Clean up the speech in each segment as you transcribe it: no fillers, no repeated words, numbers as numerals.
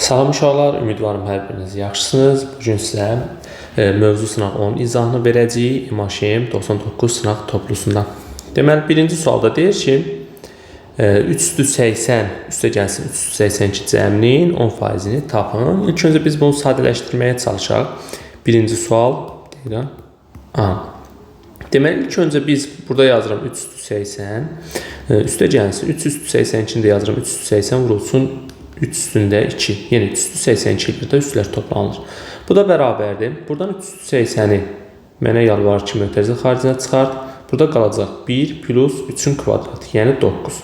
Salam uşaqlar, ümidvarım hər biriniz yaxşısınız. Bugün sizə mövzu sınaq 10 izahını verəcəyik. İMAŞEM 99 sınaq toplusundan. Deməli, birinci sualda deyir ki, 3/80 üstə gəlsin 3/82 cəminin 10%-ni tapın. İlk öncə biz bunu sadələşdirməyə çalışaq. Birinci sual deyirəm. Deməli, ilk öncə biz burada yazıram 3/80 üstə gəlsin 3/82-ni də yazıram 3/80 vurulsun 3 üstündə 2. Yəni 3/82 ilə üstlər toplanılır. Bu da bərabərdir. Buradan 3/80-i mənə yalvar ki, mötərizə xaricinə çıxart. Burada qalacaq 1 plus 3-ün kvadratı, yəni 9.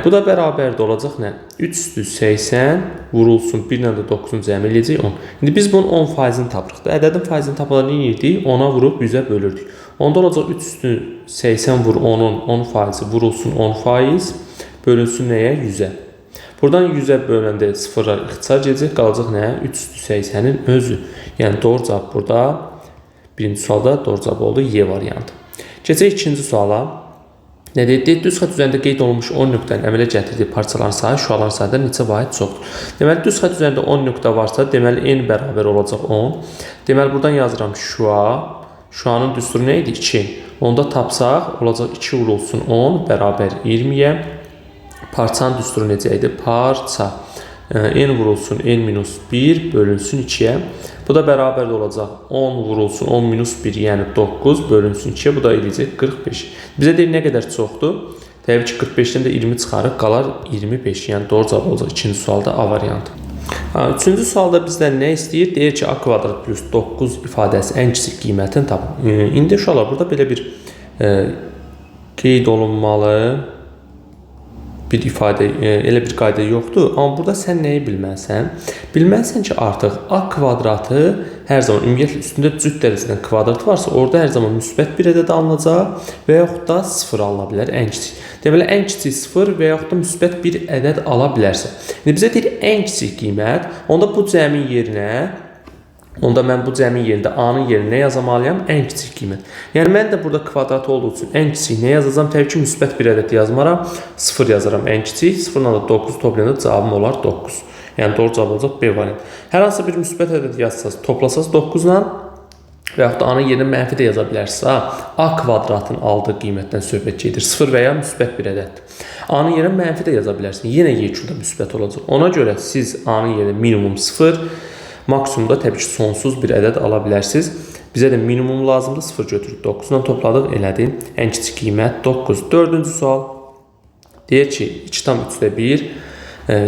Bu da bərabərdə olacaq nə? 3/80 vurulsun 1 ilə də 9-un cəmi eləyəcək 10. İndi biz bunun 10%-ni tapırıq da. Ədədin faizini tapmadan nə edirdik? 10-a vurub 100-ə bölürdük. Onda olacaq 3/80 vur 10-un 10% vurulsun 10% bölünsün nəyə? 100-ə. Buradan 100-ə böləndə 0-a ixtisar gedəcək, qalacaq nə? 3/80-in özü. Yəni doğru cavab burada birinci sualda doğru cavab oldu Y variantı. Keçək ikinci suala. Nə deyir? Düz xətt üzərində qeyd olunmuş 10 nöqtənin əmələ gətirdiyi parçaların sayı şüaların sayıdan neçə vahid çoxdur? Deməli, düz xətt üzərində 10 nöqtə varsa, deməli n bərabər olacaq 10. Deməli, buradan yazıram şua. Şuanın düsturu nə idi? 2. Onda tapsaq, olacaq 2 vurulsun 10 bərabər 20-yə. Parçanın düsturu necə idi? Parça. N vurulsun n minus 1 bölünsün 2-yə. Bu da bərabər olacaq 10 vurulsun 10 minus 1, yəni 9 bölünsün 2-yə. Bu da eləyəcək 45. Bizə deyir nə qədər çoxdur? Təbii ki, 45-dən də 20 çıxarıq, qalar 25. Yəni doğru cavab olacaq ikinci sualda A variantı. Üçüncü sualda bizdən nə istəyir? Deyir ki, A kvadrat plus 9 ifadəsi ən kiçik qiymətini tapın. İndi uşaqlar, burada belə bir qeyd olunmalı bir ifadə, elə bir qayda yoxdur. Amma burada sən nəyi bilməlisən? Bilməlisən ki, artıq A kvadratı hər zaman ümumiyyətlə üstündə cüt dərəcədən kvadrat varsa, orada hər zaman müsbət bir ədəd alınacaq və yaxud da 0 alına bilər, ən kiçik. Deməli, ən kiçik 0 və yaxud da müsbət bir ədəd ala bilərsə. İndi bizə deyir ən kiçik qiymət, onda bu cəmin yerinə Onda mən bu cəmin yerində A-nın yerinə yazamalıyam? Ən kiçik qiymət. Yəni, mən də burada kvadrat olduğu üçün ən kiçik nə yazacağam? Təbii ki, müsbət bir ədəd yazmaram. 0 yazaram ən kiçik. 0 ilə də 9 toplayanda cavabım olar 9. Yəni, doğru cavab olacaq B variantı. Hər hansı bir müsbət ədəd yazsaz, toplasaz 9 ilə və yaxud da A-nın yerinə mənfi də yaza bilərsə, A kvadratın aldığı qiymətdən söhbət gedir. 0 və ya müsbət bir ədəddir. A-nın yerinə mənfi də yaza bilərsin. Yenə yekunda müsbət olacaq. Ona görə siz A-nın yerinə minimum 0, maksimumda təbii ki, sonsuz bir ədəd ala bilərsiniz. Bizə də minimum lazımdır. 0 götürüb 9 ilə topladıq. Elədi. Ən kiçik qiymət 9. Dördüncü sual. Deyir ki, 2/3-1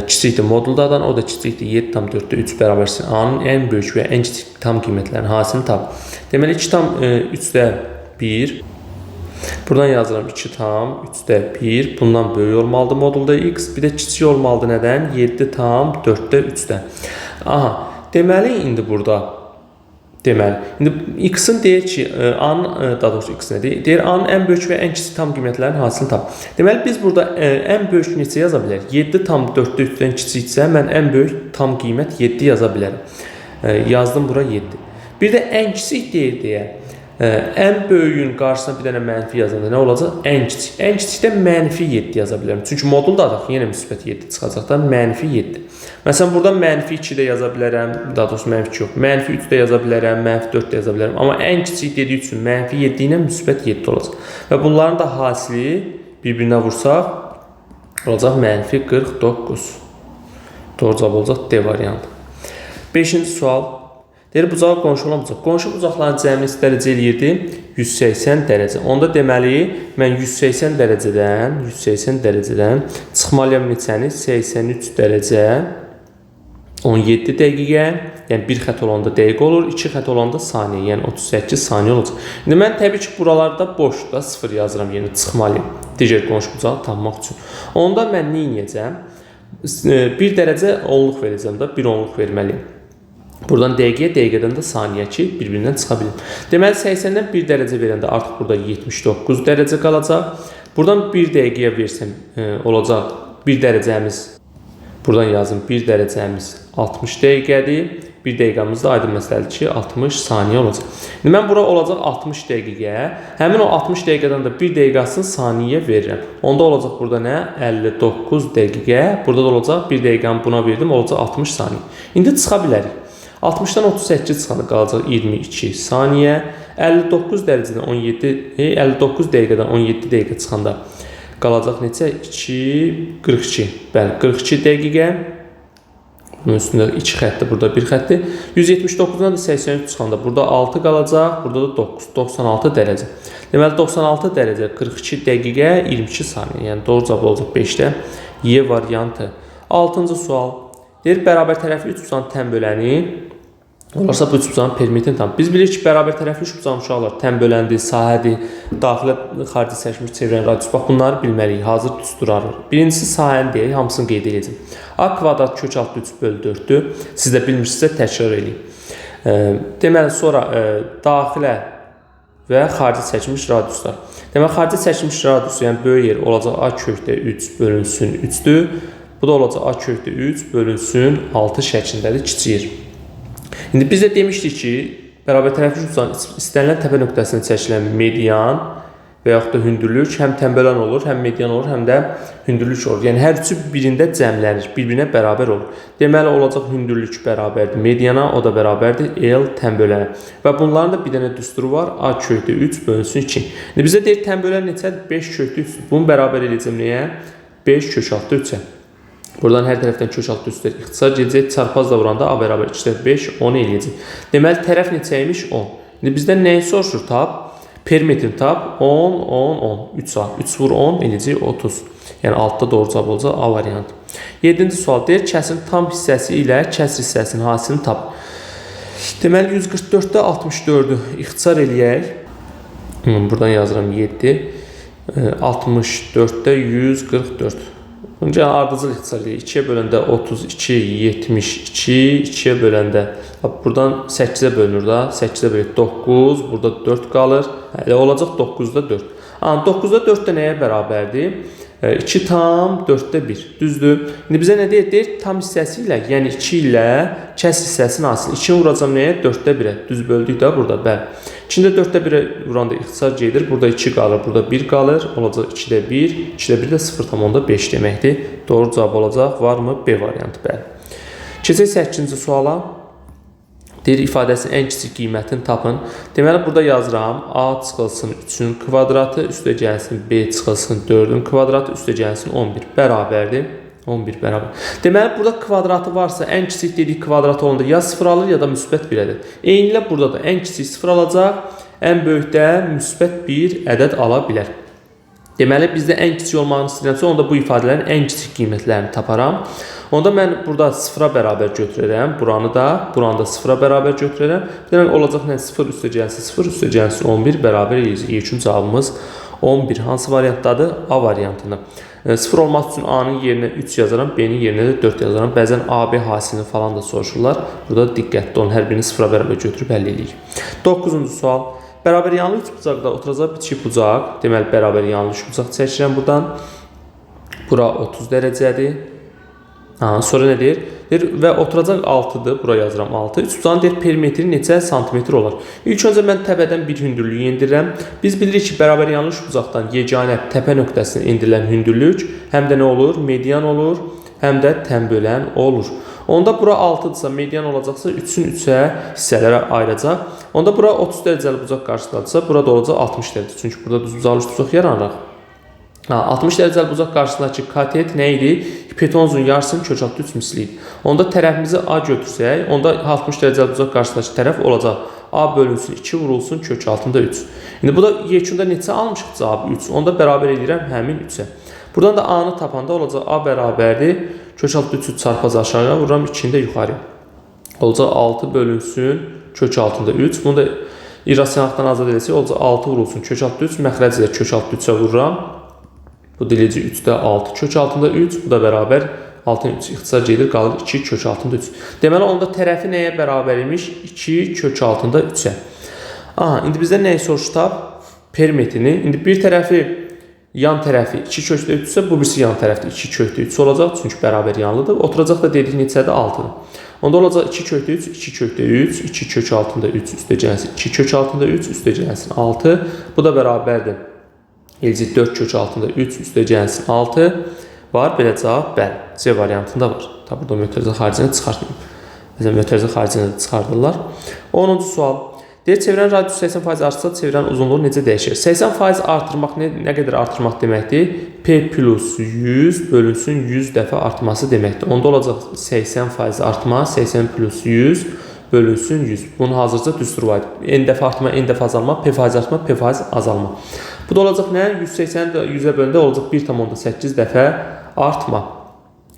kiçikdir moduldadan. O da kiçikdir 7/4-3 bərabərsin. A-nın ən böyük və ən kiçik tam qiymətlərin hasilini tap. Deməli, 2/3-1 buradan yazıram 2/3-1. Bundan böyük olmalıdır modulda x. Bir də kiçik olmalıdır nədən? 7/4-3-dən. Aha. Deməli, indi burada indi x-in deyir ki, A-nın, daha doğrusu x nədir? Deyir, A-nın ən böyük və ən kiçik tam qiymətlərin hasilini tap. Deməli, biz burada ən böyük neçə yaza bilərik? 7/4-3-dən kiçiksə, mən ən böyük tam qiymət 7 yaza bilərəm. Yazdım bura 7. Bir də ən kiçik deyir deyə. Ən böyüyün qarşısına bir dənə mənfi yazanda nə olacaq? Ən kiçik. Ən kiçikdə mənfi 7 yaza bilərəm. Çünki modulda da yenə müsbət 7 çıxacaqdan mənfi 7. Məsələn, burada mənfi 2 də yaza bilərəm. Daha doğrusu mənfi 2 yox. Mənfi 3 də yaza bilərəm. Mənfi 4 də yaza bilərəm. Amma ən kiçik dediyi üçün mənfi 7 ilə müsbət 7 olacaq. Və bunların da hasili bir-birinə vursaq olacaq mənfi 49. Doğru cavab olacaq D variantı. 5-ci sual. Deyir, bucağı qonşu olan bucaq. Qonşu bucaqların cəmini dərəcə eləyirdi 180 dərəcə. Onda deməli, mən 180 dərəcədən çıxmalıyam neçəni? 83 dərəcə 17 dəqiqə. Yəni, bir xət olanda dəqiqə olur, 2 xət olanda saniyə. Yəni, 38 saniyə olacaq. İndi mən təbii ki, buralarda boşda 0 yazıram, yəni çıxmalıyam. Digər qonşu bucağı tapmaq üçün. Onda mən nə edəcəm? 1 dərəcə onluq verəcəm da, 1 onluq verməliyim. Buradan dəqiqəyə, dəqiqədən də saniyə ki, bir-birindən çıxa bilir. Deməli, 80-dən 1 dərəcə verəndə artıq burada 79 dərəcə qalacaq. Buradan 1 dəqiqəyə versəm olacaq 1 dərəcəmiz, buradan yazım 1 dərəcəmiz 60 dəqiqədir. 1 dəqiqəmizdə aydın məsələdir ki, 60 saniyə olacaq. İndi mən bura olacaq 60 dəqiqəyə. Həmin o 60 dəqiqədən də 1 dəqiqəsini saniyə verirəm. Onda olacaq burada nə? 59 dəqiqə. Burada da olacaq 1 dəqiqəni buna verdim, olacaq 60 saniyə. İndi çıxa bilərik. 60-dan 38 çıxanda qalacaq 22 saniyə. 59 dəqiqədən 17 dəqiqə çıxanda qalacaq neçə? 42. Bəli, 42 dəqiqə. Bunun üstündə 2 xəttdir, burada 1 xəttdir. 179-dan da 83 çıxanda burada 6 qalacaq, burada da 9, 96 dərəcə. Deməli 96 dərəcə 42 dəqiqə 22 saniyə. Yəni doğru cavab olacaq 5-də. Y variantı. 6-cı sual. Deyir, bərabər tərəfli üçbucağın tən böləni olarsa bu üçbucağın perimetrini tapın. Biz bilirik ki, bərabər tərəfli üçbucağın uşaqlar tən böləndir, sahədir, daxilə xarici seçmiş çevrən radius. Bax, bunları bilməliyik. Hazır düsturarır. Birincisi sahəni deyək, hamısını qeyd edəcəm. A kvadrat kök altı 3 bölü 4-dür. Siz də bilmirsinizsə təkrar edin. Deməli, sonra daxilə və xarici çəkilmiş radiuslar. Deməli, xarici çəkilmiş radius, yəni böyük yer olacaq A kökdə 3 bölünsün 3-dür. Bu da olacaq A kökdə 3 bölünsün 6 şəklindədir, kiçik yer. İndi biz də demişdik ki, bərabər tərəfli üçbucağın istənilən təpə nöqtəsində çəkilən median və yaxud da hündürlük həm tənbölən olur, həm median olur, həm də hündürlük olur. Yəni hər üçü birində cəmlənir, bir-birinə bərabər olur. Deməli olacaq hündürlük bərabərdir mediana, o da bərabərdir L tənbölənə. Və bunların da bir dənə düsturu var, A kökdə 3 bölünsün 2. İndi bizə deyir tənbölən neçədir? 5 kökdə 3. Bunu bərabər edəcəm nəyə? 5 kök altı 3-ə. Buradan hər tərəfdən kök altı üstlər ixtisar gedəcək. Çarpazla vuranda A bərabər 2-5, 10 eləyəcək. Deməli, tərəf neçəymiş? 10. İndi bizdən nəyi soruşur? Tap. Perimetrini tap. 10, 10, 10. 3A. 3 vur 10 eləyəcək 30. Yəni, altda doğru cavab olacaq A variantı. 7-ci sual deyir, kəsirin tam hissəsi ilə kəsir hissəsinin hasilini tap. Deməli, 144-də 64-ü ixtisar eləyək. Buradan yazıram 7. 64-də 144. Öncə ardıcıl ixtisar edək. 2-yə böləndə 32, 72, 2-yə böləndə buradan 8-ə bölünür da. 8-ə bölək 9, burada 4 qalır. Elə olacaq 9-da 4. 9-da 4 də nəyə bərabərdir? 2 tam 4-də 1. Düzdür. İndi bizə nə deyir? Deyir, tam hissəsi ilə, yəni 2 ilə kəsr hissəsinin asılı. 2-ni vuracam nəyə? 4-də 1-ə. Düz böldük də burada. Bəli. 2-də 4-də 1-ə vuranda ixtisar gedir. Burada 2 qalır, burada 1 qalır. Olacaq 2-də 1, 2-də 1 də 0,5 deməkdir. Doğru cavab olacaq. Varmı? B variantı. Bəli. Keçək 8-ci suala. Deyir, ifadəsinin ən kiçik qiymətini tapın. Deməli, burada yazıram. A çıxılsın 3-ün kvadratı, üstə gəlsin B çıxılsın 4-ün kvadratı, üstə gəlsin 11. Bərabərdir. 11 bərabər. Deməli, burada kvadratı varsa, ən kiçik dedik kvadratı olanda ya 0 alır, ya da müsbət 1 ədəd. Eynilə burada da ən kiçik 0 alacaq, ən böyükdə müsbət 1 ədəd ala bilər. Deməli, bizdə ən kiçik olmağını istəyirəmsə, onda bu ifadələrin ən kiçik qiymətlərini taparam. Onda mən burada 0-a bərabər götürərəm, buranı da 0-a bərabər götürərəm. Deməli, olacaq nə? 0 üstə gəlsin 0, üstə gəlsin 11 bərabər eləyəcək. Yekun cavabımız 11. Hansı variantdadır? A variantında. 0 olmaq üçün A-nın yerinə 3 yazaram, B-nin yerinə də 4 yazaram. Bəzən A, B hasilini falan da soruşurlar. Burada diqqətli olun, hər birini 0-a bərabər götürüb əldə edirik. 9-cu sual. Bərabər yanlı üç bucaqda oturacaq bitişik bucaq. Deməli, bərabər yanlı üç bucaq çəkirəm buradan. Bura 30 dərəcədir. Sonra nə deyir? Və oturacaq 6-dır. Bura yazıram 6. Üç bucağın deyir, perimetri neçə santimetr olar? İlk öncə mən təpədən bir hündürlüyü endirirəm. Biz bilirik ki, bərabər yanlı üç bucaqdan yeganə təpə nöqtəsinə endirilən hündürlük həm də nə olur? Median olur, həm də tənbölən olur. Onda bura 6-dırsa, median olacaqsa 3-ün 3-ə hissələrə ayıracaq. Onda bura 30 dərəcəli bucaq qarşıladırsa, burada olacaq 60 dərəcə. Çünki burada düz bucaqlı üç bucaq yaranıraq. 60 dərəcəli bucaq qarşısındakı katet nə idi? Hipotenuzun yarısının kökaltı 3 misli idi. Onda tərəfimizi A götürsək, onda 60 dərəcəli bucaq qarşısındakı tərəf olacaq. A bölünsün 2 vurulsun kök altında 3. İndi bu da yekunda neçə almışıq cavabı? 3. Onda bərabər edirəm həmin 3-ə. Buradan da A-nı tapanda olacaq A bərabərdir. Kök altı 3-ü çarpaz aşağıya vururam, 2-ni də yuxarı. Olacaq 6 bölünsün kök altında 3. Bunu da irrasionallıqdan azad edəcək. Olacaq 6 vurulsun kök altında 3. Məxrəc ilə kök altında 3-ə vururam. Bu diləcək 3-də 6 kök altında 3. Bu da bərabər 6-ın 3 ixtisar gedir, qalır 2 kök altında 3. Deməli, onda tərəfi nəyə bərabər imiş? 2 kök altında 3-ə. İndi bizdən nəyi soruşdu? Perimetrini. İndi bir tərəfi yan tərəfi 2 kökdə 3 isə bu birisi yan tərəfdə 2 kökdə 3 olacaq. Çünki bərabər yanlıdır. Oturacaq da dedik neçədir? 6-dır. Onda olacaq 2 kökdə 3, 2 kökdə 3, 2 kök altında 3 üstə gəlsin 2 kök altında 3 üstə gəlsin 6. Bu da bərabərdir. Eləcə 4 kök altında 3 üstə gəlsin 6 var. Belə cavab bəli. C variantında var. Tabi burada mötərizə xaricinə çıxartmayım. Məsələn, mötərizə xaricinə də çıxardırlar. 10-cu sual. Deyir, çevirən radiusu 80% artsa, çevirən uzunluğu necə dəyişir? 80% artırmaq nə qədər artırmaq deməkdir? P plus 100 bölünsün 100 dəfə artması deməkdir. Onda olacaq 80% artma, 80 plus 100 bölünsün 100. Bunu hazırca düstur var. N dəfə artma, N dəfə azalma, P faiz artma, P faiz azalma. Bu da olacaq nə? 180 100-ə bölündə olacaq 1,8 dəfə artma.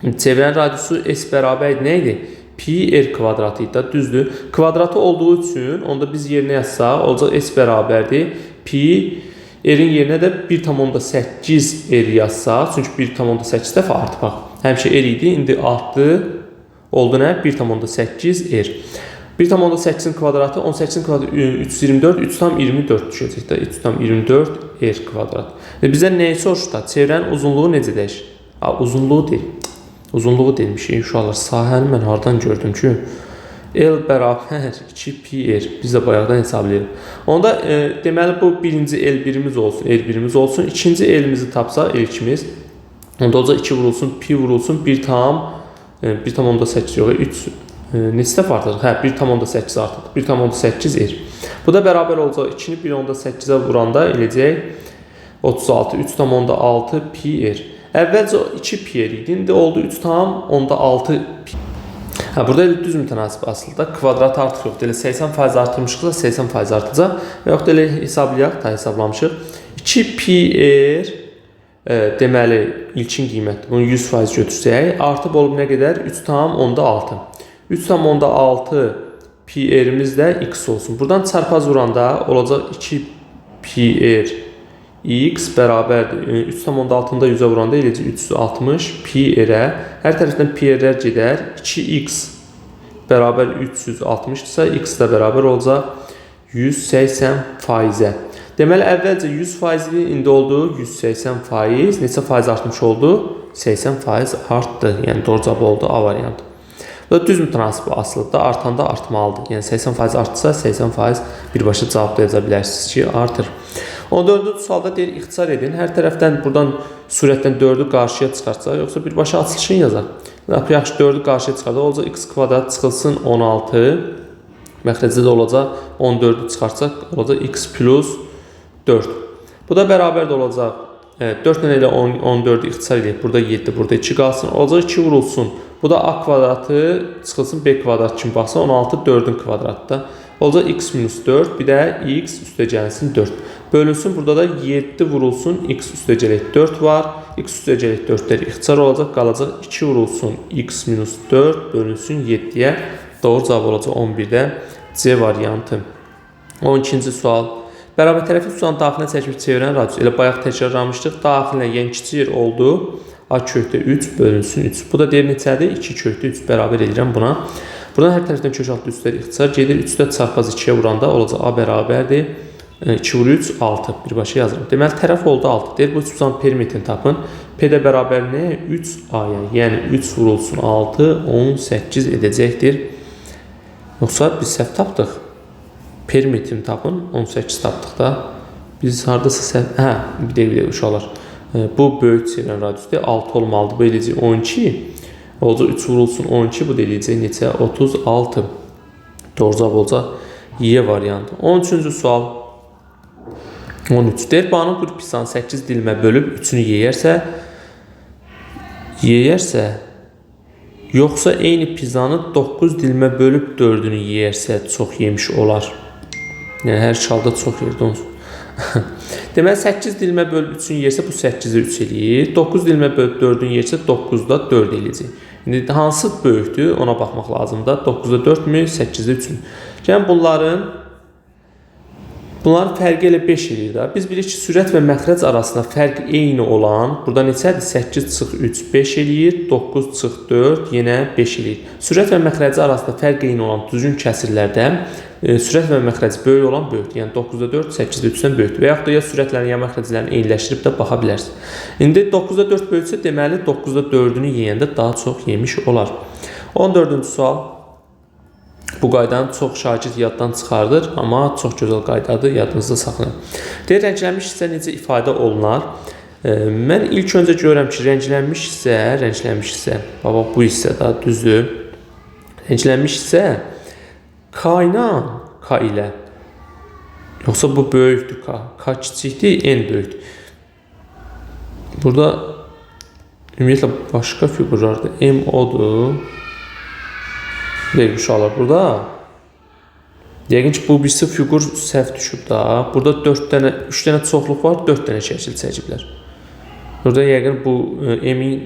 Çevirən radiusu S bərabər nə idi? Pi r kvadratı idi, düzdür. Kvadratı olduğu üçün onda biz yerinə yazsaq olacaq S bərabərdir. Pi r-in yerinə də 1,8 r yazsaq, çünki 1,8 dəfə artmaq. Həmişə r idi, indi artdı. Oldu nə? 1,8 r. 1,8-in kvadratı 18-in kvadratı 324, 3,24 düşəcək də. 3,24 r kvadrat. Bizə nəyi soruşur da? Çevrənin uzunluğu necə dəyişir? Uzunluğu deyil. Uzunluğu demişik. Uşaqlar, sahəni mən hardan gördüm ki? L bərabər 2πr. Biz də bayaqdan hesablayırıq. Onda deməli bu birinci L birimiz olsun, R birimiz olsun. İkinci L-imizi tapsa, L2-miz. Onda olacaq 2 vurulsun, pi vurulsun, 1,8 yox, 3 neçə dəfə artırıq? Hə, 1,8 artırıq. 1,8 R. Bu da bərabər olacaq 2-ni 1,8-ə vuranda eləcək 36, 3,6 pi R. Əvvəlcə 2 pi r idi, indi oldu 3,6 pi. Burada düz mütənasib aslında. Kvadrat artıq yoxdur. Elə 80% artırmışıqsa 80% artacaq. Və yoxdur, elə hesablayaq, da hesablamışıq. 2 pi r deməli ilkin qiymətdir. Bunu 100% götürsək, artıb olub nə qədər? 3,6. 3,6 pi r-imiz də x olsun. Buradan çarpaz vuranda olacaq 2 pi r x bərabərdir. 3,6-da 100-ə vuranda eləcə 360 pi r-ə. Hər tərəfdən pi r-lər gedər. 2x bərabər 360-dırsa, x də bərabər olacaq 180%-ə. Deməli, əvvəlcə 100%-li, indi oldu 180%. Neçə faiz artmış oldu? 80% artdı. Yəni, doğru cavab oldu A variantı. Bu da düz mütənasib asılıdır. Artanda artmalıdır. Yəni, 80% artsa, 80% birbaşa cavabda yaza bilərsiniz ki, artır. 14-cü sualda deyir, ixtisar edin. Hər tərəfdən buradan sürətdən 4-ü qarşıya çıxartsaq, yoxsa birbaşa açılışını yazaq. Yaxşı, 4-ü qarşıya çıxardaq, olacaq x kvadrat çıxılsın 16. Məxrəcdə də olacaq 14-ü çıxartsaq, olacaq x plus 4. Bu da bərabər də olacaq. 4 ilə 14-ü ixtisar edək. Burada 7, burada 2 qalsın. Olacaq 2 vurulsun. Bu da a kvadratı çıxılsın b kvadrat kimi baxsa 16 4-ün kvadratda. Olacaq x minus 4, bir də x üstə gəlsin 4. Bölünsün, burada da 7 vurulsun, x üstə gələk 4 var. X üstə gələk 4-lər ixtisar olacaq, qalacaq 2 vurulsun, x minus 4 bölünsün 7-yə. Doğru cavab olacaq 11-də C variantı. 12-ci sual. Bərabər tərəfi tutan daxilə çəkib çevirən radius. Elə bayaq təkrarlamışdıq. Daxilə yəni kiçik yer oldu. A kökdə 3 bölünsün 3. Bu da deyir neçədir? 2 kökdə 3 bərabər edirəm buna. Buradan hər tərəfdən kök altı üstlər ixtisar gedir. 3-də çarpaz 2-yə vuranda olacaq A bərabərdir. 2 vur 3, 6. Birbaşa yazıram. Deməli, tərəf oldu 6. Deyir, bu üçüzan perimetrini tapın. P də bərabər nə? 3A-ya. Yəni, 3 vurulsun 6, 18 edəcəkdir. Yoxsa biz səhv tapdıq. Perimetrini tapın. 18 tapdıq da. Biz haradasa səhv... Hə, bir dəqiqə uşaqlar. Bu böyük çevirən radiusdur. 6 olmalıdır. Bu eləcək 12. Olacaq 3 vurulsun 12. Bu da eləcək neçə? 36. Doğru cavab olacaq Y variantı. 13-cü sual. 13. Deyir, bağının bir pisanı 8 dilimə bölüb 3-ünü yeyərsə, yoxsa eyni pizzanı 9 dilimə bölüb 4-ünü yeyərsə çox yemiş olar. Yəni, hər halda çox yerdə olsun. Deməli, 8 dilimə bölüb 3-ünü yersə, bu 8-i 3 eləyir. 9 dilimə bölüb 4-ünü yersə, 9-da 4 eləyəcək. İndi, hansı böyükdür, ona baxmaq lazımdır. 9-da 4 mü, 8-də 3 mü? Yəni, bunların Bunların fərqi elə 5 eləyir də. Biz bilirik ki, sürət və məxrəc arasında fərq eyni olan, burada neçədir? 8 çıx 3, 5 eləyir, 9 çıx 4, yenə 5 eləyir. Sürət və məxrəci arasında fərq eyni olan düzgün kəsirlərdə sürət və məxrəc böyük olan böyükdür. Yəni 9-da 4, 8-də 3-dən böyükdür. Və yaxud da ya sürətlərin ya məxrəclərini eyniləşdirib də baxa bilərsiniz. İndi 9-da 4 böyüksə, deməli 9-da 4-ünü yeyəndə daha çox yemiş olar. 14-cü sual. Bu qaydanı çox şagird yaddan çıxardır, amma çox gözəl qaydadır, yadınızda saxlayın. Deyir, rənglənmiş hissə necə ifadə olunar? Mən ilk öncə görürəm ki, rənglənmiş hissə, baba bu hissə daha düzdür. Rənglənmiş hissə K ilə, K ilə. Yoxsa bu böyükdür K. K kiçikdir, N böyükdür. Burada ümumiyyətlə başqa fiqurlardır. M odur. Deyək uşaqlar burada. Yəqin ki, bu birisi fiqur səhv düşüb da. Burada 3 dənə çoxluq var, 4 dənə şəkil çəkiblər. Burada yəqin bu M-in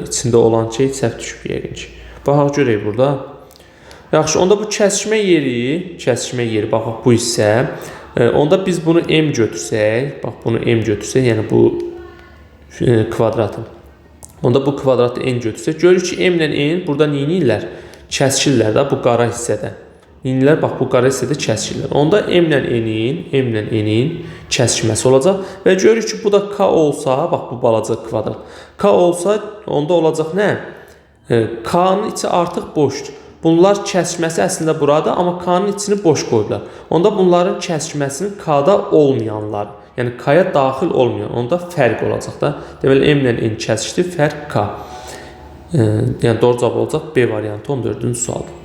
içində olan şey səhv düşüb yəqin ki. Baxaq görək burada. Yaxşı, onda bu kəsişmə yeri, bax bu hissə. Onda biz bunu M götürsək, yəni bu kvadratın. Onda bu kvadratı N götürsək, görürük ki, M ilə N burada neynirlər? Kəsikirlər də bu qara hissədə. Neynirlər? Bax, bu qara hissədə kəsikirlər. Onda M ilə N-in kəsikməsi olacaq. Və görürük ki, bu da K olsa, bax bu balaca kvadrat. K olsa, onda olacaq nə? K-nın içi artıq boşdur. Bunlar kəsikməsi əslində burada, amma K-nın içini boş qoydular. Onda bunların kəsikməsinin K-da olmayanlar, yəni K-ya daxil olmayan, onda fərq olacaq da. Deməli, M ilə N kəsikdir, fərq K. Yəni doğru cavab olacaq B variantı 14-cü sualdır.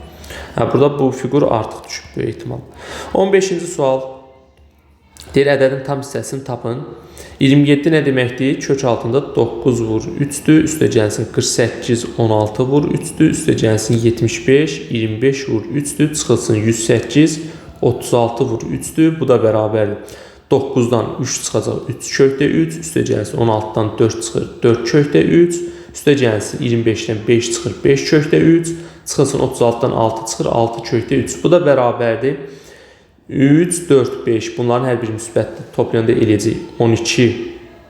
Burada bu fiqur artıq düşüb böyük ehtimal. 15-ci sual. Deyir, ədədin tam hissəsini tapın. 27 nə deməkdir? Kök altında 9 vur 3-dür, üstə gəlsin 48, 16 vur 3-dür, üstə gəlsin 75, 25 vur 3-dür, çıxılsın 108, 36 vur 3-dür, bu da bərabərdir. 9-dan 3 çıxacaq 3 kökdə 3, üstə gəlsin 16-dan 4 çıxır 4 kökdə 3, üstə gəlsin 25-dən 5 çıxır 5 kökdə 3, çıxılsın 36-dan 6 çıxır 6 kökdə 3. Bu da bərabərdir. 3, 4, 5. Bunların hər biri müsbətdir. Toplayanda eləyəcək 12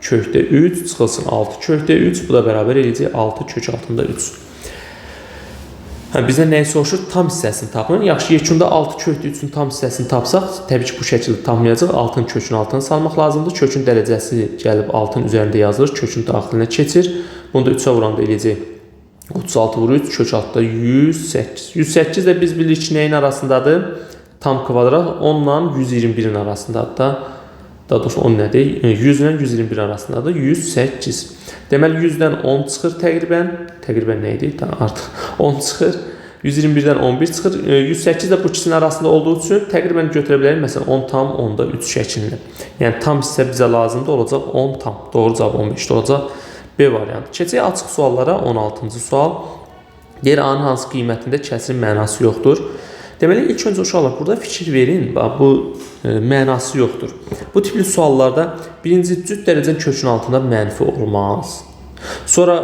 kökdə 3, çıxılsın 6 kökdə 3. Bu da bərabər eləyəcək 6 kök altında 3. Bizdən nəyi soruşur? Tam hissəsini tapın. Yaxşı, yekunda 6 kökdə 3-ün tam hissəsini tapsaq, təbii ki, bu şəkildə tapmayacaq. 6-ın kökün altına salmaq lazımdır. Kökün dərəcəsi gəlib 6-ın üzərində yazılır. Kökün daxilinə keçir. Bunu da 3-ə vuranda eləyəcək 36 vur 3, kök altında 108. 108 də biz bilirik ki, nəyin arasındadır? Tam kvadrat 10 ilə 121-in arasındadır da. Daha doğrusu 10 nədir? 100 ilə 121 arasındadır. 108. Deməli 100-dən 10 çıxır təqribən. Təqribən nə idi? Artıq 10 çıxır. 121-dən 11 çıxır. 108 də bu ikisinin arasında olduğu üçün təqribən götürə bilərik. Məsələn 10 tam 10-da 3 şəklində. Yəni tam hissə bizə lazımdır, olacaq 10 tam. Doğru cavab 15-də olacaq. B variantı. Keçək açıq suallara. 16-cı sual. Deyir, A-nın hansı qiymətində kəsirin mənası yoxdur? Deməli, ilk öncə uşaqlar burada fikir verin. Bu mənası yoxdur. Bu tipli suallarda birinci cüt dərəcənin kökün altında mənfi olmaz. Sonra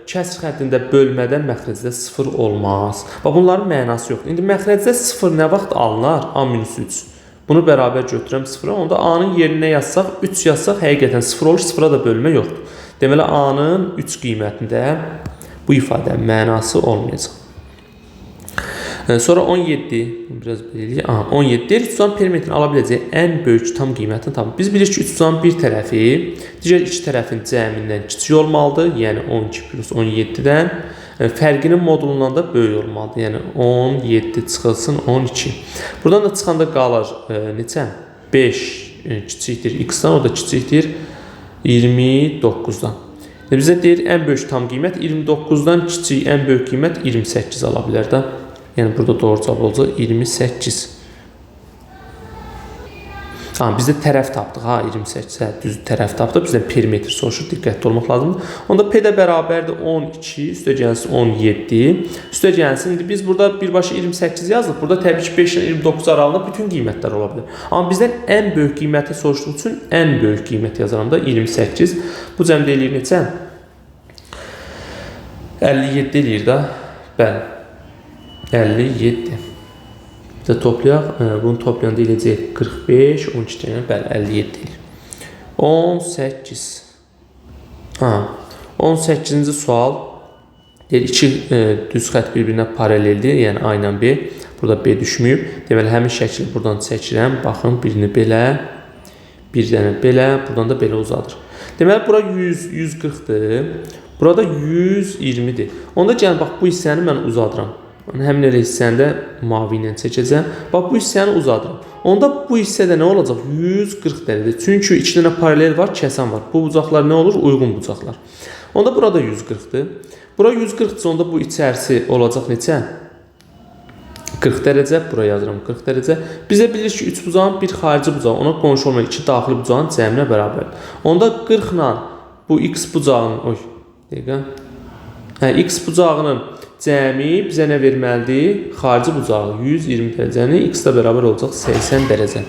kəsr xəttində bölmədən məxrəcdə 0 olmaz. Bunların mənası yoxdur. İndi məxrəcdə 0 nə vaxt alınar? A-3. Bunu bərabər götürəm 0-a. Onda A-nın yerinə yazsaq, 3 yazsaq, həqiqətən 0 olur. 0-a da bölmə yoxdur. Deməli, A-nın 3 qiymətində bu ifadənin mənası olmayacaq. Sonra 17, biraz belirləyək. 17 deyir, 3 perimetrin ala biləcəyi ən böyük tam qiymətini tapın. Biz bilirik ki, 3 bir tərəfi digər iki tərəfin cəmindən kiçik olmalıdır. Yəni 12 plus 17-dən fərqinin modulundan da böyük olmalıdır. Yəni 17 çıxılsın 12. Buradan da çıxanda qalır neçə? 5 kiçikdir x-dan, o da kiçikdir 29-dan. Bizə deyir, ən böyük tam qiymət 29-dan kiçik, ən böyük qiymət 28 ala bilər də. Yəni burada doğru cavab olacaq 28. Bizdə tərəf tapdıq. 28 düz tərəf tapdıq. Bizdən perimetr soruşur. Diqqətli olmaq lazımdır. Onda P də bərabərdir 12, üstə gəlsin 17. Üstə gəlsin. İndi biz burada birbaşa 28 yazdıq. Burada təbii ki 5 ilə 29 aralığında bütün qiymətlər ola bilər. Amma bizdən ən böyük qiyməti soruşduğu üçün ən böyük qiymət yazıram da 28. Bu cəmdə eləyir neçə? 57 eləyir də. Bəli. 57. Bir də toplayaq. Bunu toplayanda eləyəcək 45, 12 dənə, bəli, 57 deyil. 18. 18-ci sual. Deyir, iki düz xət bir-birinə paraleldir, yəni A ilə B. Burada B düşməyib. Deməli, həmin şəkili buradan çəkirəm. Baxın, birini belə, bir dənə belə, buradan da belə uzadır. Deməli, bura 100, 140-dır. Burada 120-dir. Onda gəlin, bax, bu hissəni mən uzadıram. Həmin elə hissəni də mavi ilə çəkəcəm. Bax, bu hissəni uzadıram. Onda bu hissədə nə olacaq? 140 dərəcədir. Çünki iki dənə paralel var, kəsən var. Bu bucaqlar nə olur? Uyğun bucaqlar. Onda burada 140-dır. Bura 140-dırsa, onda bu içərisi olacaq neçə? 40 dərəcə. Buraya yazıram 40 dərəcə. Bizə bilir ki, 3 bucağın bir xarici bucağı, ona qonşu olmayan 2 daxili bucağın cəminə bərabərdir. Onda 40 ilə bu x bucağının, x bucağının cəmi bizə nə verməlidir? Xarici bucağı 120 dərəcəni x-də bərabər olacaq 80 dərəcə.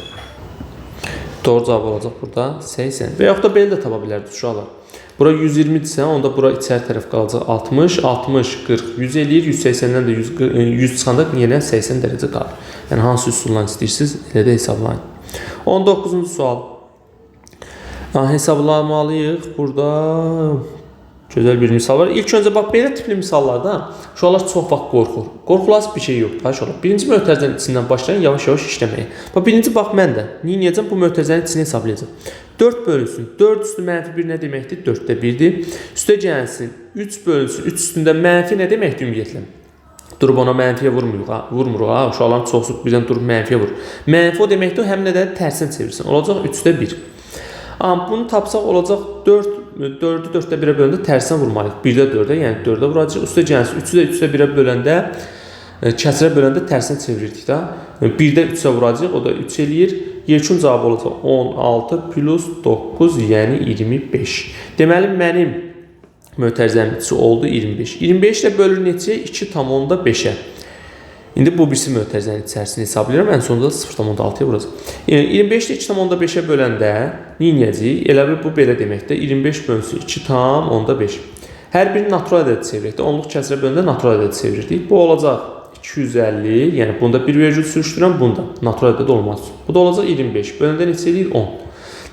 Doğru cavab olacaq burada 80. Və yaxud da belə də tapa bilərdik uşaqlar. Bura 120-dirsə, onda bura içəri tərəf qalacaq 60, 60, 40, 100 eləyir, 180-dən də 100 çıxanda yenə 80 dərəcə qalır. Yəni, hansı üsuldan istəyirsiniz, elə də hesablayın. 19-cu sual. Hesablamalıyıq. Burada gözəl bir misal var. İlk öncə, bax, belə tipli misallarda uşaqlar çox vaxt qorxur. Qorxulası bir şey yoxdur. Uşaqlar. Birinci mötərizənin içindən başlayın, yavaş-yavaş işləməyə. Bax, birinci, bax, mən də neyəcəm? Bu mötərizənin içini hesablayacağım. 4 bölünsün. 4 üstü mənfi 1 nə deməkdir? 4də 1-dir. Üstə gəlsin. 3 bölünsün. 3 üstündə mənfi nə deməkdir ümumiyyətlə? Durub ona mənfiyə vurmuruq. Uşaqların çoxsu birdən durub mənfiyə vurur. Mənfi o deməkdir, həm nə də tərsinə çevirsin. Olacaq 3də 1. Bunu tapsaq olacaq 4-ü 4də 1-ə böləndə tərsinə vurmalıyıq. 1-də 4-ə, yəni 4-ə vuracaq. Üstə gəlsin. 3-ü də 3də 1-ə böləndə, kəsrə böləndə tərsinə çevirirdik da. 1-də 3-ə vuracaq, o da 3 eləyir. Yekun cavabı olacaq 16 plus 9, yəni 25. Deməli, mənim mötərizəmin içi oldu 25. 25 ilə bölür neçəyə? 2,5-ə. İndi bu birisi mötərizənin içərisini hesablayıram. Ən sonunda 0,6-ya vuracaq. 25 ilə 2,5-ə böləndə neyəcəyik? Elə bir bu belə deməkdir. 25 bölünsün 2,5. Hər birini natural ədəd çevirdik. Onluq kəsrə böləndə natural ədəd çevirirdik. Bu olacaq 250. Yəni bunda bir vergül sürüşdürəm, bunda natural ədəd olmaz. Bu da olacaq 25. Böləndə neçə eləyir? 10.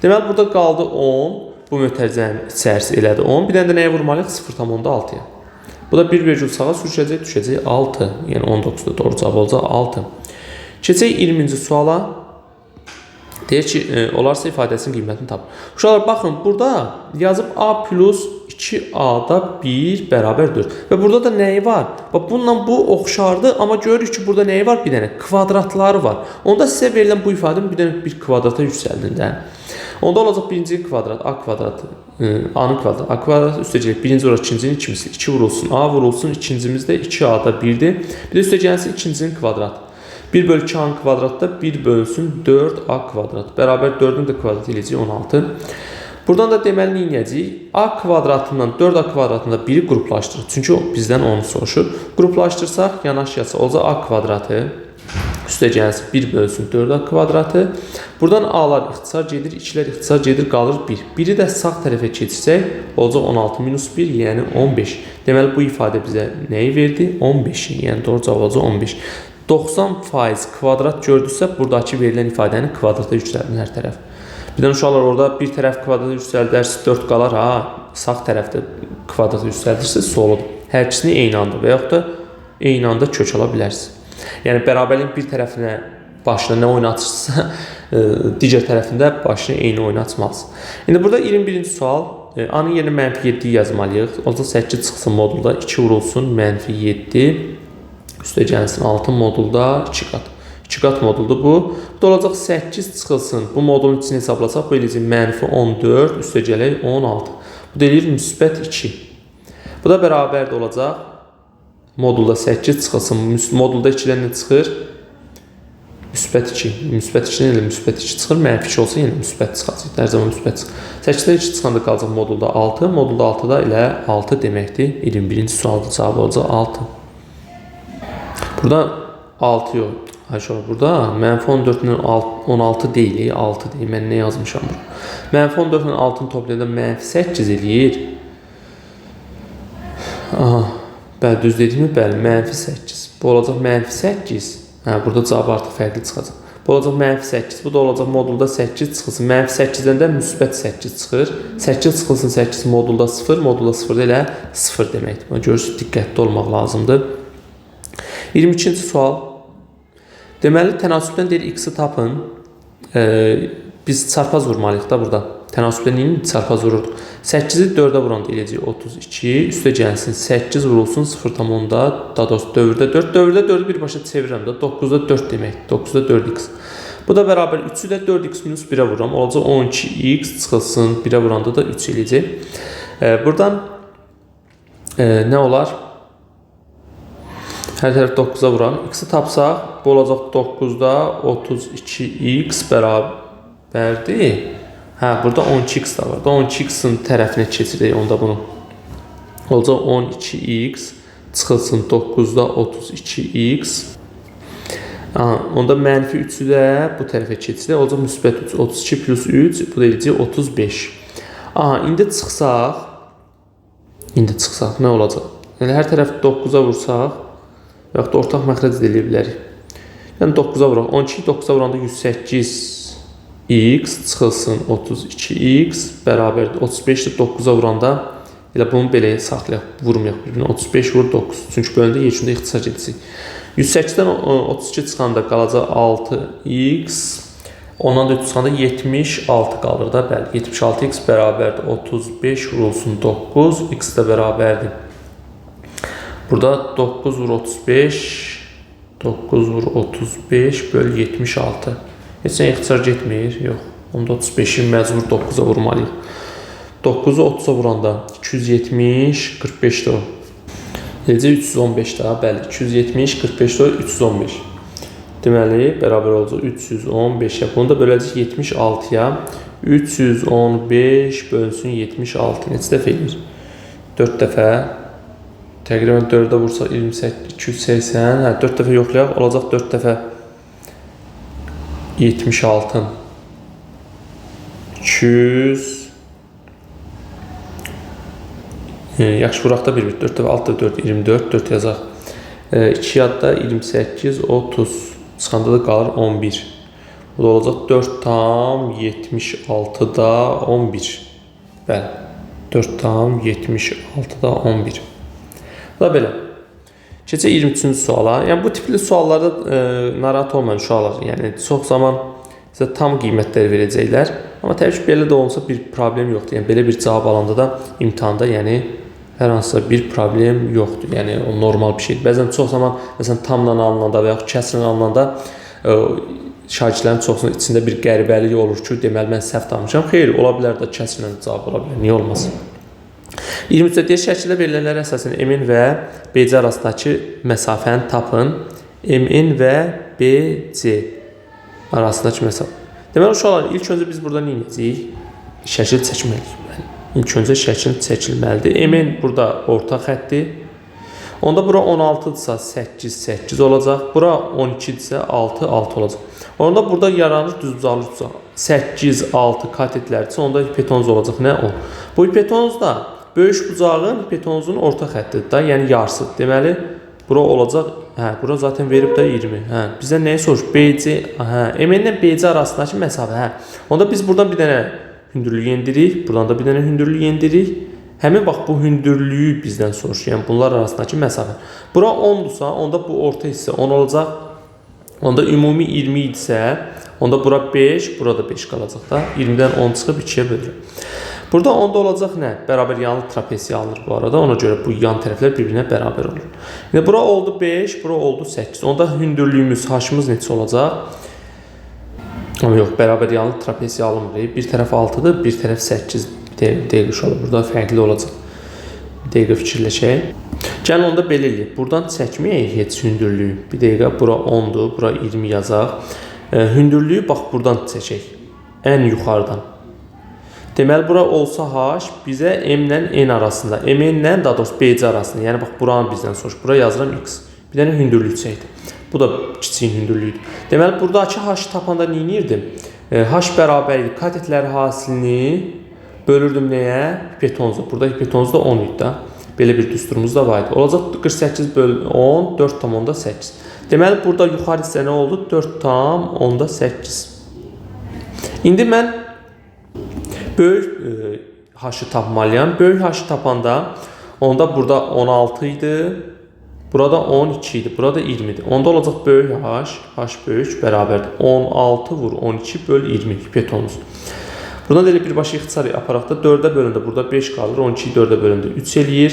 Deməli, burada qaldı 10. Bu mötərizənin içərisi elədi 10. Bir dənə də nəyə vurmalıyıq? 0,6-ya. Bu da bir vergül sağa sürüşəcək, düşəcək 6. Yəni 19-da doğru cavab olacaq 6. Keçək 20-ci suala. Deyir ki, olarsa ifadəsinin qiymətini tapın. Uşaqlar, baxın, burada yazıb A plus 2A-da 1 bərabər 4. Və burada da nəyi var? Bununla bu oxşardır, amma görürük ki, burada nəyi var? Bir dənə kvadratları var. Onda sizə verilən bu ifadəni bir dənə bir kvadrata yüksəldin də. Onda olacaq birinci kvadrat, A kvadratı, A-nın kvadratı, A kvadratı üstəcək birinci vuraq, ikincinin ikimisi, 2 vurulsun, A vurulsun, ikincimiz də 2A-da 1-dir. Bir də üstəcəkləsi ikincinin kvadratı. 1 bölü 2A-nın kvadratda 1 bölünsün 4A kvadrat. Bərabər 4-ün də kvadratı eləyəcək 16. Buradan da deməli neyəcəyik? A kvadratından 4A kvadratında 1-i qruplaşdırır. Çünki o bizdən onu soruşur. Qruplaşdırsaq yanaşyası olacaq A kvadratı. Üstə gəlsin 1 bölünsün 4A kvadratı. Buradan A'lar ixtisar gedir, 2-lər ixtisar gedir, qalır 1. 1-i də sağ tərəfə keçirsək, olacaq 16 minus 1, yəni 15. Deməli, bu ifadə bizə nəyi verdi? 15-i, yəni doğru cavab olacaq 15. 90% kvadrat gördüksə, buradakı verilən ifadəni kvadrata yüksəldin hər tərəf. Birdən uşaqlar orada bir tərəf kvadrata yüksəldərsə 4 qalar, sağ tərəfdə kvadrata yüksəldirsə soludur. Hər ikisini eyni anda və yaxud da eyni anda kök ala bilərsiniz. Yəni, bərabərliyin bir tərəfinə başına nə oynatırsa, digər tərəfində başına eyni oynatmalısınız. İndi burada 21-ci sual. A-nın yerinə -7 yazmalıyıq. Olacaq 8 çıxsın modulda, 2 vurulsun, -7. Üstə gəlsin 6 modulda 2 qat. 2 qat moduldur bu. Bu da olacaq 8 çıxılsın. Bu modulun içini hesablasaq, bu eləyəcək -14, üstə gələk 16. Bu da eləyir müsbət 2. Bu da bərabər də olacaq. Modulda 8 çıxılsın. Modulda 2-dən nə çıxır? Müsbət 2. Müsbət 2-dən elə müsbət 2 çıxır. Mənfi 2 olsa yenə müsbət çıxacaq. Hər zaman müsbət çıxır. 8-dən 2 çıxanda qalacaq modulda 6. Modulda 6-da elə 6 deməkdir. 21-ci sualda cavab olacaq 6. Burada 6 yox. Burada -14-dən 16 deyil, 6 deyil. Mən nə yazmışam burada? -14-dən 6-nı toplayanda -8 eləyir. Bəli, düz dediyimi? Bəli, -8. Bu olacaq -8. Burada cavab artıq fərqli çıxacaq. Bu olacaq -8. Bu da olacaq modulda 8 çıxılsın. -8-dən də müsbət 8 çıxır. 8 çıxılsın 8 modulda 0. Modulda 0 elə 0 deməkdir. Görürsünüz, diqqətli olmaq lazımdır. 22-ci sual. Deməli, tənasübdən deyir x-i tapın. Biz çarpaz vurmalıyıq da burada. Tənasübdən neyin çarpaz vururduq? 8-i 4-ə vuranda eləyəcək 32. Üstə gəlsin 8 vurulsun 0,10-da. Daha doğrusu dövrdə 4. Dövrdə 4-ü birbaşa çevirirəm də. 9-da 4 deməkdir. 9-da 4x. Bu da bərabər 3-ü də 4x minus 1-ə vururam. Olacaq 12x çıxılsın. 1-ə vuranda da 3 eləyəcək. Buradan nə olar? Hər tərəf 9-a vuraq. X-i tapsaq, bu olacaq 9-da 32x bərabərdir. Burada 12x da var. 12x-in tərəfinə keçirik onda bunu. Olacaq 12x çıxılsın 9-da 32x. Onda mənfi 3-ü də bu tərəfə keçirik. Olacaq müsbət 3. 32 plus 3, bu da eləyəcək 35. İndi çıxsaq nə olacaq? Yəni hər tərəf 9-a vursaq, yaxud da ortaq məxrəc eləyə bilərik. Yəni 9-a vuraq. 12-yi 9-a vuranda 108x çıxılsın 32x bərabərdir. 35-də 9-a vuranda elə bunu belə saxlayaq, vurmayaq bir-birinə. 35 vur 9. Çünki bölündə yekunda ixtisar edəcək. 108-dən 32 çıxanda qalacaq 6x. Ondan da 3 çıxanda 76 qalır da. Bəli, 76x bərabərdir. 35 vurulsun 9. X də bərabərdir. Burada 9 vur 35. 9 vur 35 böl 76. Heç nə ixtisar getmir. Yox. Onda 35-i məcbur 9-a vurmalıyıq. 9-u 30-a vuranda 270, 45 də o. Eləcə 315 də. Bəli, 270, 45 də o, 315. Deməli, bərabər olacaq 315-ə. Bunu da böləcək 76-ya. 315 bölünsün 76. Neçə dəfə edir? 4 dəfə. Təqribən 4-ə vursaq 28, 280. 4 dəfə yoxlayaq. Olacaq 4 dəfə 76. 200. Yaxşı, vuraq da 1-1. 4 dəfə 6 dəfə 4, 24. 4 yazaq. 2 yadda 28, 30. Çıxanda da qalır 11. Bu da olacaq 4 tam 76-da 11. Bəli. 4 tam 76-da 11. Bu da belə. Keçək 23-cü suala. Yəni bu tipli suallarda narahat olmayın uşaqlar. Yəni çox zaman sizə tam qiymətləri verəcəklər. Amma təbii ki, belə də olsa bir problem yoxdur. Yəni belə bir cavab alanda da imtahanda, yəni hər hansısa bir problem yoxdur. Yəni o normal bir şeydir. Bəzən çox zaman məsələn tamla alınanda və yaxud kəsrlə alınanda şagirdlərin çoxsunun içində bir qəribəlik olur ki, deməli mən səhv tapmışam. Xeyr, ola bilər də kəsrlə cavab ola bilər. Niyə olmasın? 23-də deyir, şəkildə verilənlərə əsasən MN və BC arasındakı məsafəni tapın. MN və BC arasındakı məsafə. Deməli, uşaqlar, ilk öncə biz burada nə edəcəyik? Şəkil çəkməliyik. İlk öncə şəkil çəkilməlidir. MN burada orta xətdir. Onda bura 16-dırsa 8, 8 olacaq. Bura 12-dirsə 6, 6 olacaq. Onda burada yaranır düzbucaqlı 8, 6 katetlərdirsə, onda hipotenuz olacaq. Nə o? Bu hipotenuz da böyük bucağın hipotenuzun orta xəttidir da, yəni yarısıdır. Deməli, bura olacaq, bura zaten verib də 20. Bizdən nəyi soruşur? BC, MN ilə BC arasındakı məsafə. Onda biz buradan bir dənə hündürlüyü endirik, buradan da bir dənə hündürlüyü endirik. Həmin bax bu hündürlüyü bizdən soruşur. Yəni bunlar arasındakı məsafə. Bura 10-dursa, onda bu orta hissə 10 olacaq. Onda ümumi 20 idisə, onda bura 5, burada 5 qalacaq da. 20-dən 10 çıxıb 2-yə bölürük. Burada onda olacaq nə? Bərabər yanlı trapesiya alınır bu arada. Ona görə bu yan tərəflər bir-birinə bərabər olur. Yəni bura oldu 5, bura oldu 8. Onda hündürlüyümüz, h-ımız neçə olacaq? Amma yox, bərabər yanlı trapesiya alınmır. Bir tərəf 6-dır, bir tərəf 8. Dəqiq uşaqlar, burada fərqli olacaq. Dəqiq fikirləşək. Gəlin onda belə eləyək. Buradan çəkməyək heç hündürlüyü. Bir dəqiqə, bura 10-dur, bura 20 yazaq. Hündürlüyü bax buradan çəkək. Ən yuxarıdan. Deməli, bura olsa h, bizə m ilə n arasında, m ilə daha doğrusu BC arasında, yəni bax, buranı bizdən soruşur. Bura yazıram x. Bir dənə hündürlük çəkdim. Bu da kiçik hündürlükdür. Deməli, buradakı h tapanda nə edirdim? H bərabərdir. Katetlər hasilini bölürdüm nəyə? Hipotenuza. Burada hipotenuz da 10 idi da. Belə bir düsturumuz da var idi. Olacaq 48 bölü 10, 4,8. Deməli, burada yuxarı hissə nə oldu? 4,8. İndi mən böyük h-ı tapmalıyam. Böyük h-ı tapanda onda burada 16 idi. Burada 12 idi. Burada 20 idi. Onda olacaq böyük h. H böyük bərabərdir. 16 vur 12 böl 20 pipetonumuz. Buradan da elə birbaşa ixtisar aparaq da 4-ə bölündə burada 5 qalır. 12-yi 4-ə bölündə 3 eləyir.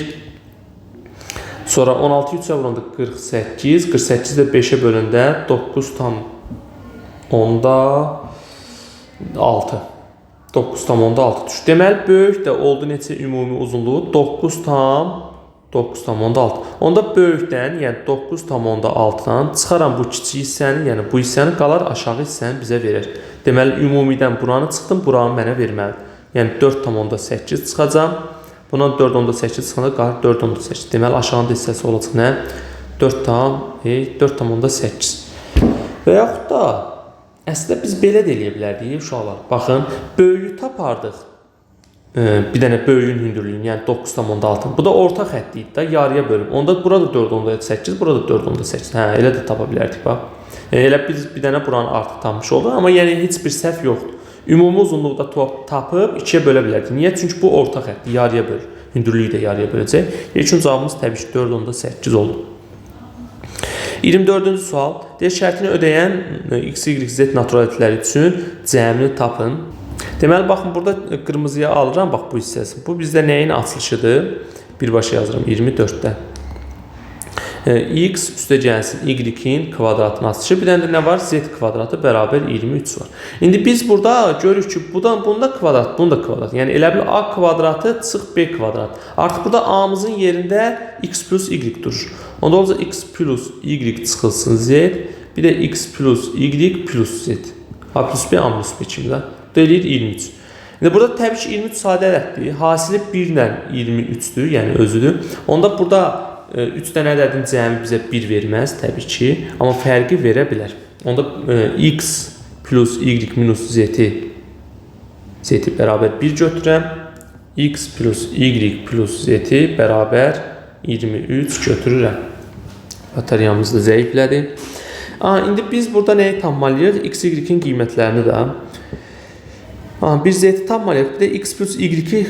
Sonra 16-yı 3-ə vuranda 48. 48 də 5-ə bölündə 9,6. 9,6 düşür. Deməli, böyük də oldu neçə ümumi uzunluğu? 9,6. Onda böyükdən, yəni 9,6-dan çıxaram bu kiçik hissəni, yəni bu hissəni qalar aşağı hissəni bizə verir. Deməli, ümumidən buranı çıxdım, buranı mənə verməlidir. Yəni 4,8 çıxacam. Bundan 4,8 çıxanda qalar 4,8. Deməli, aşağında hissəsi olacaq nə? 4,8. Və yaxud da əslində biz belə də eləyə bilərdik uşaqlar. Baxın, böyüyü tapardıq. Bir dənə böyüyün hündürlüyünü, yəni 9,6. Bu da orta xətt idi də, yarıya bölüb. Onda burada 4,8, burada 4,8. Hə, elə də tapa bilərdik bax. Elə biz bir dənə buranı artıq tapmış oldu, amma yəni heç bir səhv yoxdur. Ümumi uzunluqda tapıb 2-yə bölə bilərdik. Niyə? Çünki bu orta xətt, yarıya bölür. Hündürlüyü də yarıya böləcək. İlk cavabımız təbii ki 4,8 oldu. 24-cü sual. Deyir, şərtini ödəyən x, y, z natural ədədləri üçün cəmini tapın. Deməli, baxın, burada qırmızıya alıram, bax bu hissəsi. Bu bizdə nəyin açılışıdır? Birbaşa yazıram 24-də. X üstə gəlsin y-in kvadratının açılışı. Bir dənə də nə var? Z kvadratı bərabər 23 var. İndi biz burada görürük ki, bunda kvadrat, bunda kvadrat. Yəni, elə bil a kvadratı çıx b kvadrat. Artıq burada a-mızın yerində x plus y durur. Onda olacaq x plus y çıxılsın z. Bir də x plus y plus z. A plus b, a plus b kimdə? Bu da eləyir 23. İndi burada təbii ki 23 sadə ədəddir. Hasili 1 ilə 23-dür, yəni özüdür. Onda burada 3 dənə ədədin cəmi bizə 1 verməz təbii ki. Amma fərqi verə bilər. Onda x plus y minus z bərabər 1 götürəm. X plus y plus z bərabər 23 götürürəm. Batariyamız da zəiflədi. İndi biz burada nəyi tapmalıyıq? X, y-in qiymətlərini də. Bir z-i tapmalıyıq. Bir də x plus y-i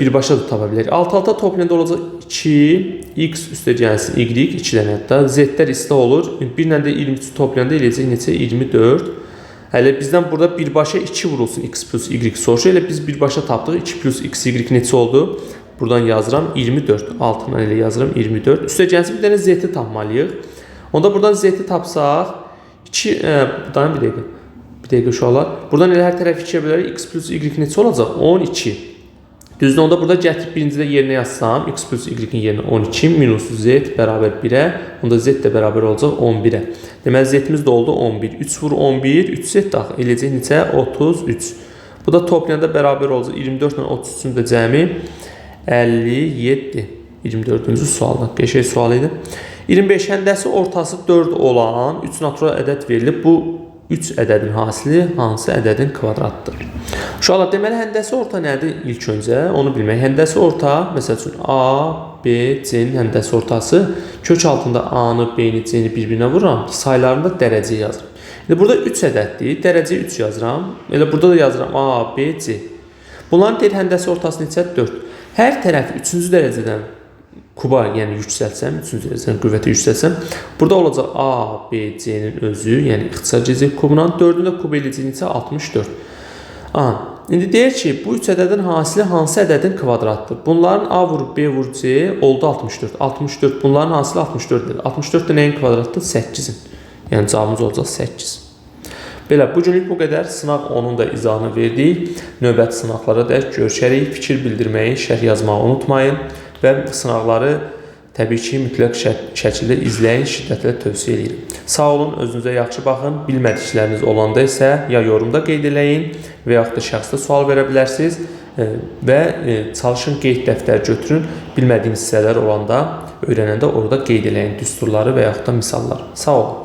birbaşa da tapa bilərik. Alt-alta toplayanda olacaq 2, x üstə gəlsin y, 2 dənə hətta. Z-lər istə olur. Bir ilə də 23 toplayanda eləyəcək neçə? 24. Hələ bizdən burada birbaşa 2 vurulsun x plus y soruşu. Elə biz birbaşa tapdıq. 2 plus x, y neçə oldu? Buradan yazıram 24. Altından elə yazıram 24. Üstə gəlsin bir dənə z-i tapmalıyıq. Onda buradan z-i tapsaq 2, buradan bir dəqiqə uşaqlar. Buradan elə hər tərəf 2-yə bölərək x plus y neçə olacaq? 12. Düzdür, onda burada gətirib birincidə yerinə yazsam, x plus y-in yerinə 12 minus z bərabər 1-ə, onda z də bərabər olacaq 11-ə. Deməli, z-imiz də oldu 11. 3 vur 11, 3 z daxil eləyəcək neçə? 33. Bu da toplayanda bərabər olacaq 24 ilə 33-ün də cəmi 57. 24-cü sualda. Qəşəng sual idi. 25 həndəsi ortası 4 olan 3 natural ədəd verilib. Bu 3 ədədin hasili hansı ədədin kvadratıdır? Uşaqlar, deməli, həndəsi orta nədir ilk öncə? Onu bilmək. Həndəsi orta, məsəl üçün A, B, C-nin həndəsi ortası. Kök altında A-nı, B-ni, C-ni bir-birinə vururam. Saylarında dərəcə yazıram. İndi burada 3 ədəddir. Dərəcəyə 3 yazıram. Elə burada da yazıram A, B, C. Bunların deyil, həndəsi ortası neçə? 4. Hər tərəfi 3-cü dərəcədən kuba, yəni yüksəlsəm, 3-cü dərəcədən qüvvətə yüksəlsəm, burada olacaq A, B, C-nin özü, yəni ixtisar gedəcək kubundan, 4-ünü də kuba eləyəcək neçə? 64. İndi deyir ki, bu 3 ədədin hasili hansı ədədin kvadratıdır? Bunların A vur, B vur, C oldu 64. 64, bunların hasili 64-dir. 64 də nəyin kvadratıdır? 8-in. Yəni cavabımız olacaq 8. Belə, bugünlük bu qədər. Sınaq onun da izahını verdik. Növbəti sınaqlara da görüşərik. Fikir bildirməyi, şərh yazmağı unutmayın. Və sınaqları təbii ki, mütləq şəkildə izləyin, şiddətlə tövsiyə edirəm. Sağ olun, özünüzə yaxşı baxın. Bilmədikləriniz olanda isə ya yorumda qeyd eləyin və yaxud da şəxsdə sual verə bilərsiniz və çalışın qeyd dəftər götürün. Bilmədiyiniz hissələr olanda, öyrənəndə orada qeyd eləyin düsturları və yaxud da misallar. Sağ olun.